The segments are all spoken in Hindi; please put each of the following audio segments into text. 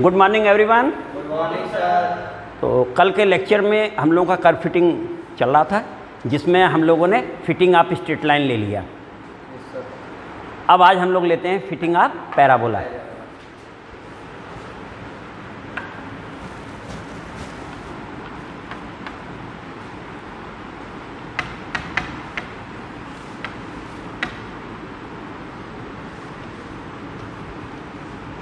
Good morning everyone. Good morning sir. तो कल के लेक्चर में हम लोगों का कर्व फिटिंग चल रहा था, जिसमें हम लोगों ने फिटिंग ऑफ स्ट्रेट लाइन ले लिया। अब आज हम लोग लेते हैं fitting of parabola.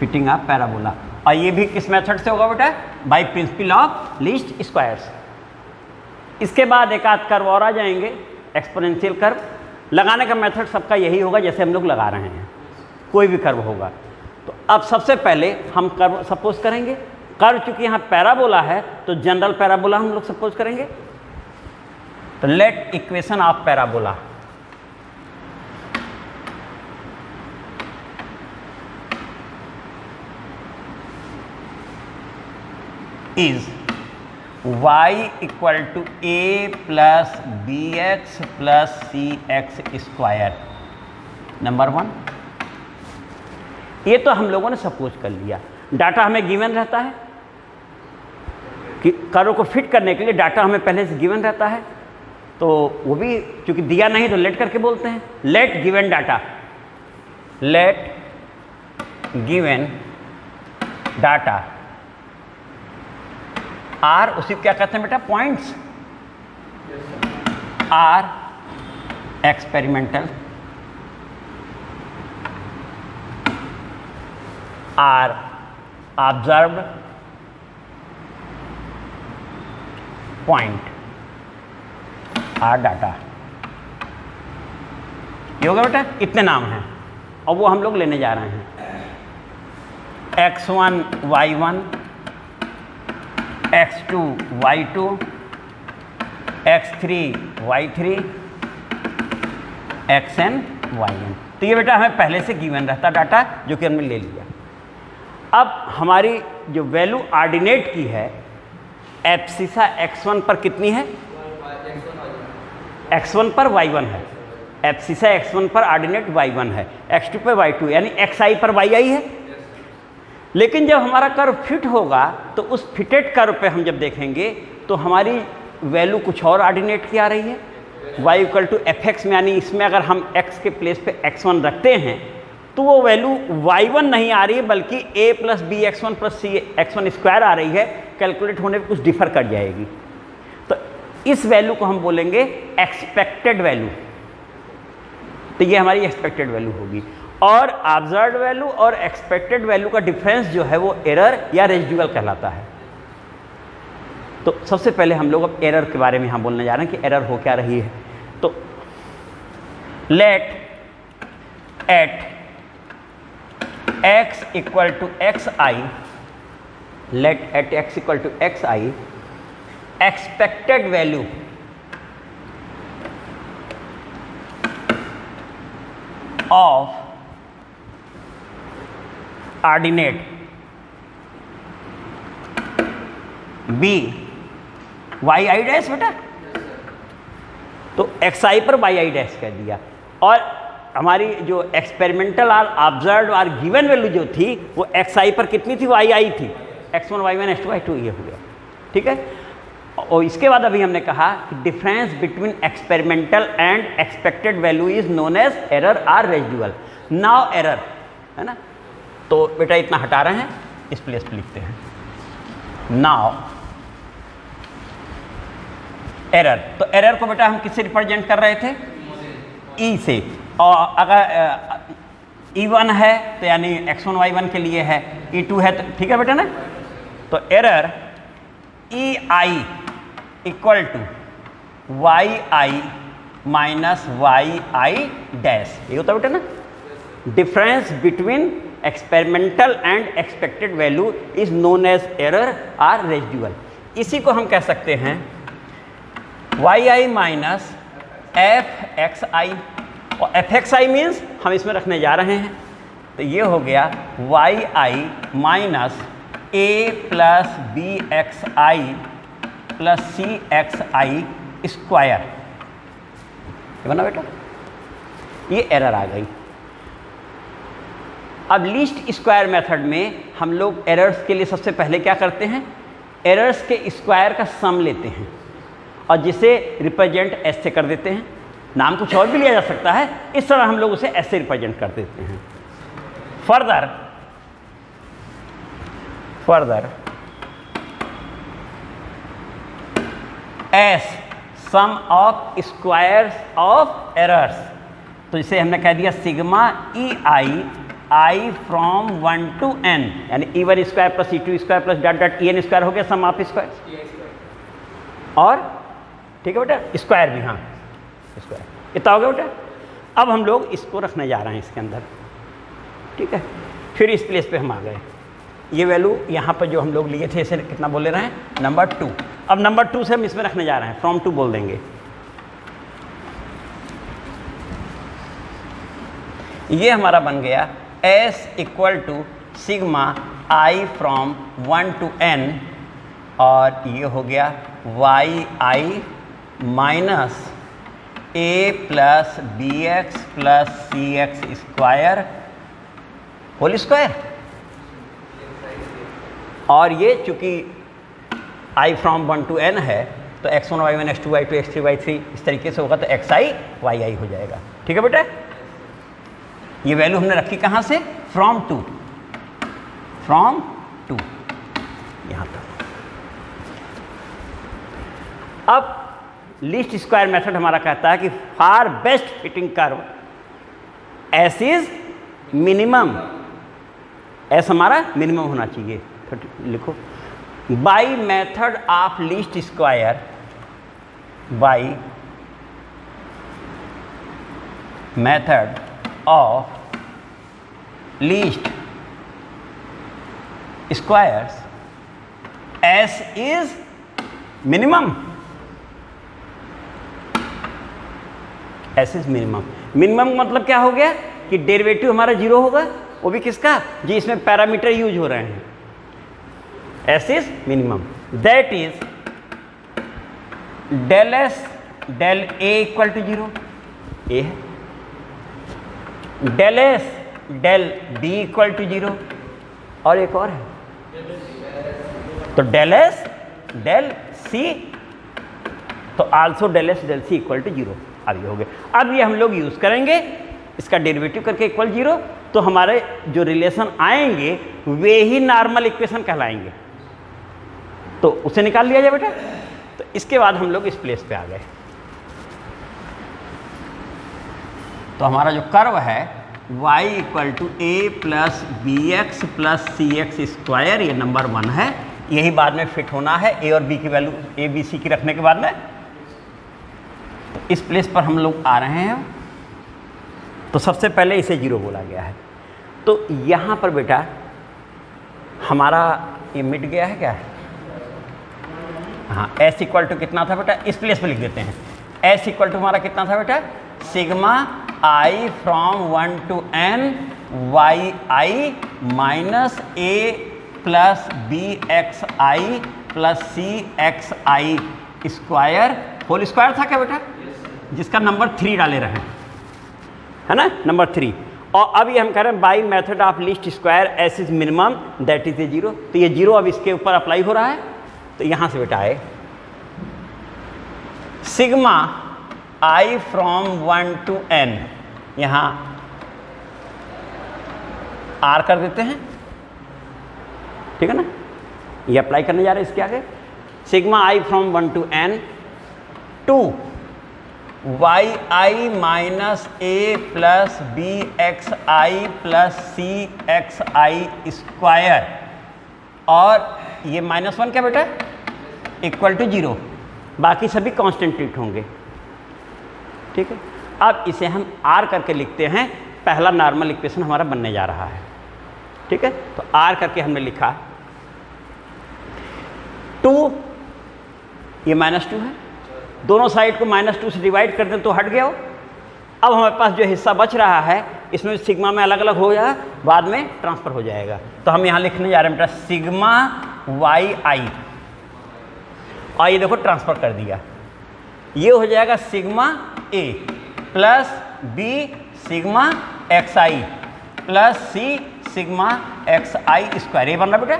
Fitting of parabola, और ये भी किस मेथड से होगा बेटा? By principle of least squares. इसके बाद एक आध कर्व और आ जाएंगे, एक्सपोनेंशियल कर्व। लगाने का मेथड सबका यही होगा जैसे हम लोग लगा रहे हैं, कोई भी कर्व होगा। तो अब सबसे पहले हम कर्व सपोज करेंगे। कर्व चूंकि यहाँ पैराबोला है तो जनरल पैराबोला हम लोग सपोज करेंगे। तो let equation of parabola is y equal to a plus bx plus cx square. Number 1, ये तो हम लोगों ने सपोज कर लिया। डाटा हमें गिवन रहता है कि कर्व को फिट करने के लिए डाटा हमें पहले से गिवन रहता है, तो वो भी चूंकि दिया नहीं तो लेट करके बोलते हैं। Let given data, let given data are, उसी क्या कहते हैं बेटा? Points. Are experimental, or observed point, or data. ये होगा बेटा, इतने नाम हैं और वो हम लोग लेने जा रहे हैं। x1 y1, x2 y2, x3 y3, xn yn। तो ये बेटा हमें पहले से गिवन रहता डाटा, जो कि हमने ले लिया। अब हमारी जो वैल्यू ऑर्डिनेट की है, एब्सिसा x1 पर कितनी है? x1 पर y1 है। एब्सिसा x1 पर ऑर्डिनेट y1 है, x2 पर y2, यानी xi पर yi है। लेकिन जब हमारा कर्व फिट होगा तो उस फिटेड कर्व पे हम जब देखेंगे तो हमारी वैल्यू कुछ और ऑर्डिनेट की आ रही है, y equal to F X में। यानी इसमें अगर हम x के प्लेस पे x1 रखते हैं तो वो वैल्यू y1 नहीं आ रही है, बल्कि a plus b x1 plus c x1 square आ रही है। कैलकुलेट होने पे कुछ डिफर कर जाएगी, तो इस वैल्यू को हम बोलेंगे एक्सपेक्टेड वैल्यू। तो ये हमारी एक्सपेक्टेड वैल्यू होगी। और ऑब्जर्व्ड वैल्यू और एक्सपेक्टेड वैल्यू का डिफरेंस जो है वो एरर या रेजिडुअल कहलाता है। तो सबसे पहले हम लोग अब एरर के बारे में यहाँ बोलने जा रहे हैं कि एरर हो क्या रही है। तो let at x equal to X I, let at x equal to X I expected value of ordinate be Y I dash बेटा, तो एक्स आई पर वाई आई डैश कह दिया। और हमारी जो एक्सपेरिमेंटल और ऑब्जर्व्ड और गिवन वैल्यू जो थी वो एक्स आई पर कितनी थी? वाई आई थी। x1 y1 x2 y2 ये हो गया, ठीक है। और इसके बाद अभी हमने कहा कि difference between experimental and expected value is known as error or residual. Now error है ना, तो बेटा इतना हटा रहे हैं, इस प्लेस पे लिखते हैं नाउ एरर। तो एरर को बेटा हम किससे रिप्रेजेंट कर रहे थे? ई से। और अगर E1 है तो यानी x1 y1 के लिए है, E2 है तो ठीक है बेटा ना। तो error E I equal to Y I minus Y I dash, ये होता बेटा ना। Difference between experimental and expected value is known as error or residual. इसी को हम कह सकते हैं Y I minus F X I, और एफ एक्स आई मीन्स हम इसमें रखने जा रहे हैं, तो ये हो गया Y I minus A plus B X I plus C X I square. बना बेटा, ये एरर आ गई। अब लीस्ट स्क्वायर मेथड में हम लोग एरर्स के लिए सबसे पहले क्या करते हैं, एरर्स के स्क्वायर का सम लेते हैं और जिसे रिप्रेजेंट एस से कर देते हैं। नाम कुछ और भी लिया जा सकता है, इस तरह हम लोग उसे एस से रिप्रेजेंट कर देते हैं। Further S sum of squares of errors, तो इसे हमने कह दिया sigma E I from 1 to n, यानी E1 square plus E2 square plus dot dot EN square हो गया सम ऑफ स्क्वायर, और ठीक है बेटा स्क्वायर भी, हाँ स्क्वायर इतना हो गया बेटा। अब हम लोग इसको रखने जा रहे हैं इसके अंदर, ठीक है। फिर इस प्लेस पे हम आ गए, ये वैल्यू यहाँ पर जो हम लोग लिए थे इसे कितना बोल ले रहे हैं, नंबर 2। अब नंबर 2 से हम इसमें रखने जा रहे हैं, फ्रॉम 2 बोल देंगे। ये हमारा बन गया S equal to sigma I from 1 to n, और ये हो गया yi minus a plus B X plus C X square whole square. और ये चूंकि I फ्रॉम 1 to n है तो x1 y1 x2 y2 x3 y3 इस तरीके से होगा, तो xi yi हो जाएगा, ठीक है बेटा। ये वैल्यू हमने रखी कहाँ से, फ्रॉम 2 यहाँ तक। अब लीस्ट स्क्वायर मेथड हमारा कहता है कि for best fitting curve S is minimum, S हमारा मिनिमम होना चाहिए। तो लिखो by method of least square, by method of least squares S is minimum, S is minimum. Minimum मतलब क्या हो गया कि डेरिवेटिव हमारा 0 होगा, वो भी किसका, जी इसमें पैरामीटर यूज हो रहे हैं। S is minimum, that is del S del A equal to 0, A है, del S del B equal to 0, और एक और है, तो डेल एस डेल सी, तो also del S del C equal to 0। अब ये हो गया। अब ये हम लोग यूज़ करेंगे इसका डेरिवेटिव करके इक्वल 0, तो हमारे जो रिलेशन आएंगे वे ही नॉर्मल इक्वेशन कहलाएंगे, तो उसे निकाल लिया जाए बेटा। तो इसके बाद हम लोग इस प्लेस पे आ गए, तो हमारा जो कर्व है y equal to A plus B X plus C X square, ये नंबर 1 है, यही बाद में फिट होना है ए और बी की वैल्यू ए बी सी की रखने के बाद में। तो इस प्लेस पर हम लोग आ रहे हैं, तो सबसे पहले इसे 0 बोला गया है, तो यहाँ पर बेटा हमारा ये मिट गया है क्या, हाँ एस इक्वल टू कितना था बेटा, इस प्लेस पे लिख देते हैं। एस इक्वल टू हमारा कितना था बेटा, sigma I from 1 to n yi minus a plus B X I plus C X I square whole square था क्या बेटा, जिसका नंबर 3 डाले रहे है ना, नंबर 3। और अब ये हम कह रहे हैं by method of least square S is minimum that is a 0, तो ये 0 अब इसके ऊपर अप्लाई हो रहा है। तो यहाँ से बेटा आए sigma I from 1 to n, यहाँ R कर देते हैं, ठीक है ना, ये अप्लाई करने जा रहे हैं इसके आगे। Sigma I from 1 to n two yi minus A plus B X I plus C X I square, और ये -1 क्या बेटा इक्वल टू 0, बाकी सभी कांस्टेंट ट्रीट होंगे, ठीक है। अब इसे हम R करके लिखते हैं, पहला नॉर्मल इक्वेशन हमारा बनने जा रहा है, ठीक है। तो R करके हमने लिखा 2, ये -2 है, दोनों साइड को -2 से डिवाइड कर दें तो हट गया हो। अब हमारे पास जो हिस्सा बच रहा है इसमें सिग्मा में अलग अलग हो जाएगा, बाद में ट्रांसफ़र हो जाएगा। तो हम यहाँ लिखने जा रहे हैं बेटा सिग्मा वाई आई, और ये देखो ट्रांसफ़र कर दिया, ये हो जाएगा sigma A plus B sigma X I plus C sigma X I square, ये बन रहा बेटा।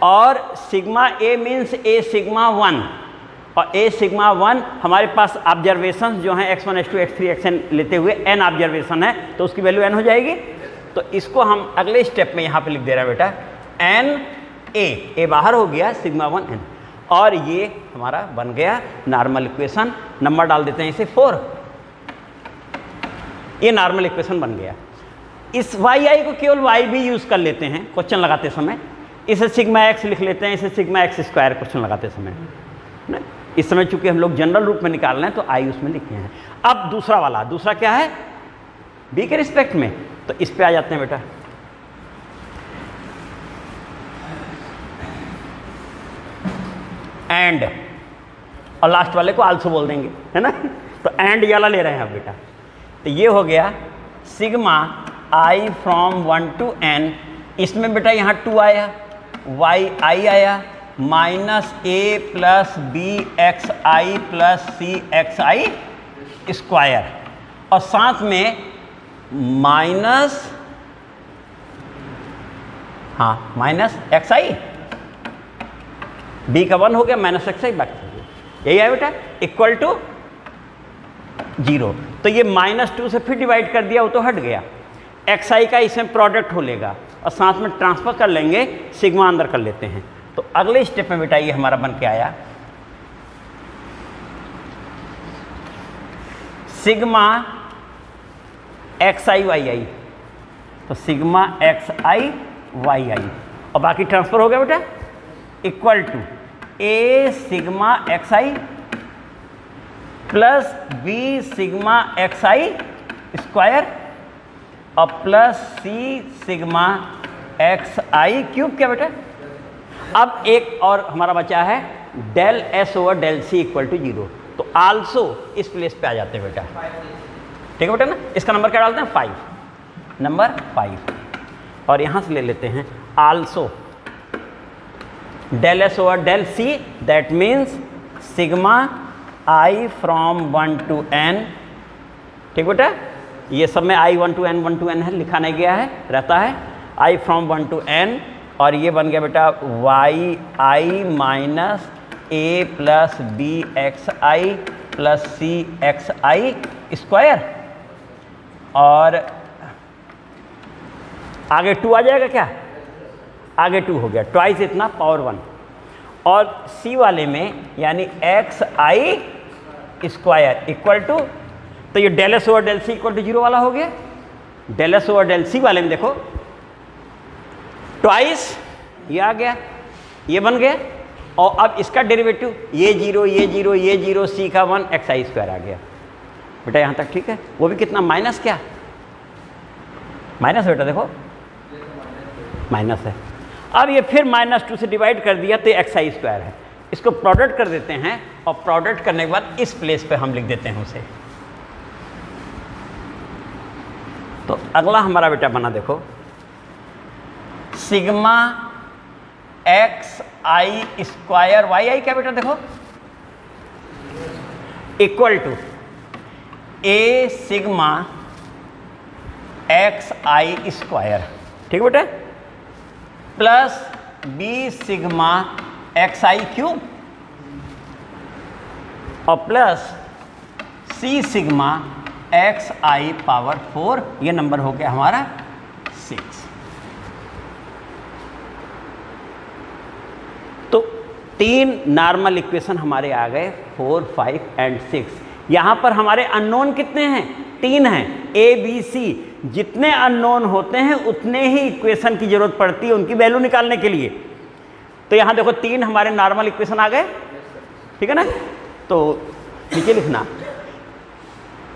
और सिग्मा ए मीन्स ए सिग्मा 1, और ए सिग्मा 1 हमारे पास ऑब्जर्वेशन जो हैं x1 x2 x3 xn लेते हुए n ऑब्जर्वेशन है, तो उसकी वैल्यू n हो जाएगी। तो इसको हम अगले स्टेप में यहाँ पे लिख दे रहे हैं बेटा, n a बाहर हो गया, सिग्मा 1 n, और ये हमारा बन गया नॉर्मल इक्वेशन। नंबर डाल देते हैं इसे 4, ये नॉर्मल इक्वेशन बन गया। इस वाई आई को केवल वाई भी यूज़ कर लेते हैं क्वेश्चन लगाते समय, इसे सिग्मा एक्स लिख लेते हैं, इसे सिग्मा एक्स स्क्वायर क्वेश्चन लगाते समय ना। इस समय चूंकि हम लोग जनरल रूप में निकाल रहे हैं तो आई उसमें लिखे हैं। अब दूसरा वाला, दूसरा क्या है, बी के रिस्पेक्ट में, तो इस पे आ जाते हैं बेटा। एंड, और लास्ट वाले को आल्सो बोल देंगे, है ना। तो एंड ये वाला ले रहे हैं अब बेटा। तो ये हो गया sigma I from 1 to n, इसमें बेटा यहाँ 2 आया, वाई आई आया, minus A plus B X I plus C X I square, और साथ में माइनस, हाँ माइनस एक्स आई, बी का 1 हो गया, माइनस एक्स आई बाकी हो गया, यही है बेटा, इक्वल टू 0। तो ये -2 से फिर डिवाइड कर दिया, वो तो हट गया। एक्स आई का इसमें प्रोडक्ट हो लेगा, और साथ में ट्रांसफर कर लेंगे, सिग्मा अंदर कर लेते हैं। तो अगले स्टेप में बेटा ये हमारा बन के आया sigma X I Y I, तो sigma X I Y I, और बाकी ट्रांसफर हो गया बेटा, equal to A sigma X I plus B sigma X I square, और plus C sigma X I cube, क्या बेटा। अब एक और हमारा बचा है del S over del C equal to 0, तो आल्सो इस प्लेस पे आ जाते हैं बेटा, ठीक है बेटा ना। इसका नंबर क्या डालते हैं, 5, नंबर 5, और यहाँ से ले लेते हैं also del S over del C, that means sigma I from 1 to n, ठीक बेटा। ये सब में आई 1 to n है, लिखा नहीं गया है, रहता है आई फ्रॉम 1 to n, और ये बन गया बेटा Y I minus A plus B X I plus C X I square, और आगे 2 आ जाएगा क्या, आगे 2 हो गया, ट्वाइस इतना पावर 1, और सी वाले में यानी X I square equal to, तो ये del S over del C equal to 0 वाला हो गया। Del S over del C वाले में देखो ट्वाइस, ये आ गया, ये बन गया, और अब इसका डेरिवेटिव ये 0 ये 0 ये 0, सी का 1 एक्स आई स्क्वायर आ गया बेटा, यहाँ तक ठीक है। वो भी कितना, माइनस, क्या माइनस बेटा, देखो माइनस है। अब ये फिर -2 से डिवाइड कर दिया, तो एक्स आई स्क्वायर है, इसको प्रोडक्ट कर देते हैं, और प्रोडक्ट करने के बाद इस प्लेस पे हम लिख देते हैं उसे। तो अगला हमारा बेटा बना, देखो sigma X I square Y I, क्या बेटा देखो, equal to A sigma X I square, ठीक बेटा, plus B sigma X I cube, और plus C sigma X I power 4, ये नंबर हो गया हमारा 6। तो 3 नॉर्मल इक्वेशन हमारे आ गए, 4, 5 एंड 6। यहाँ पर हमारे अननोन कितने हैं, 3 हैं, ए बी सी। जितने अननोन होते हैं उतने ही इक्वेशन की जरूरत पड़ती है उनकी वैल्यू निकालने के लिए। तो यहाँ देखो 3 हमारे नॉर्मल इक्वेशन आ गए, ठीक है ना। तो नीचे लिखना,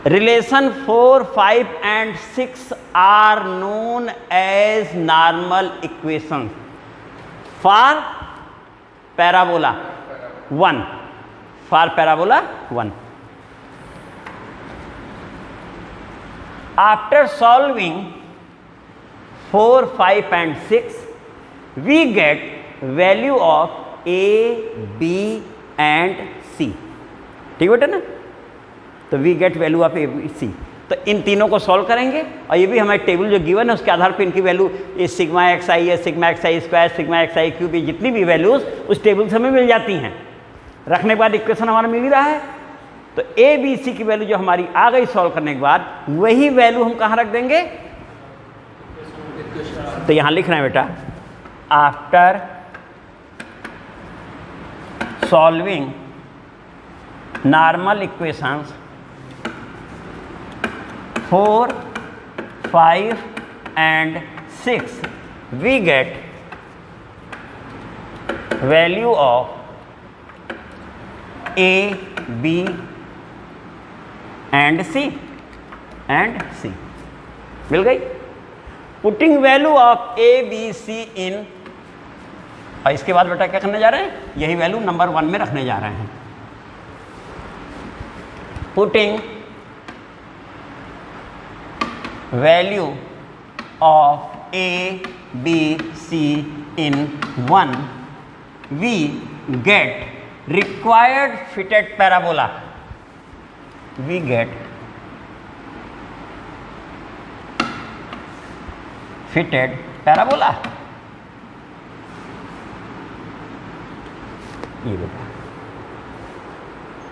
relation 4, 5 and 6 are known as normal equation for parabola 1, for parabola 1। After solving 4, 5 and 6, we get value of A, B and C, ठीक बेटा ना। तो we get value of A, B, C। तो इन तीनों को सॉल्व करेंगे और ये भी हमारे टेबल जो गिवन है उसके आधार पर इनकी वैल्यू ये सिग्मा एक्स आई है, sigma X I square, sigma X I cube, जितनी भी वैल्यूज़ उस टेबल से हमें मिल जाती हैं। रखने के बाद इक्वेशन हमारा मिल ही रहा है। तो ए बी सी की वैल्यू जो हमारी आ गई सॉल्व करने के बाद, वही वैल्यू हम कहाँ रख देंगे? तो यहाँ लिख रहे हैं बेटा, after solving normal equations 4, 5 and 6 we get value of A, B and C मिल गई। Putting value of A, B, C इन, और इसके बाद बेटा क्या करने जा रहे हैं? यही वैल्यू नंबर 1 में रखने जा रहे हैं। Putting value of A, B, C in 1 we get required fitted parabola. We get fitted parabola. ये बेटा,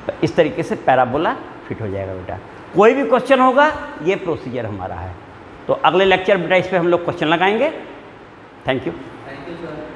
तो इस तरीके से पैराबोला फिट हो जाएगा बेटा। कोई भी क्वेश्चन होगा, ये प्रोसीजर हमारा है। तो अगले लेक्चर बेटा इस पे हम लोग क्वेश्चन लगाएंगे। Thank you sir.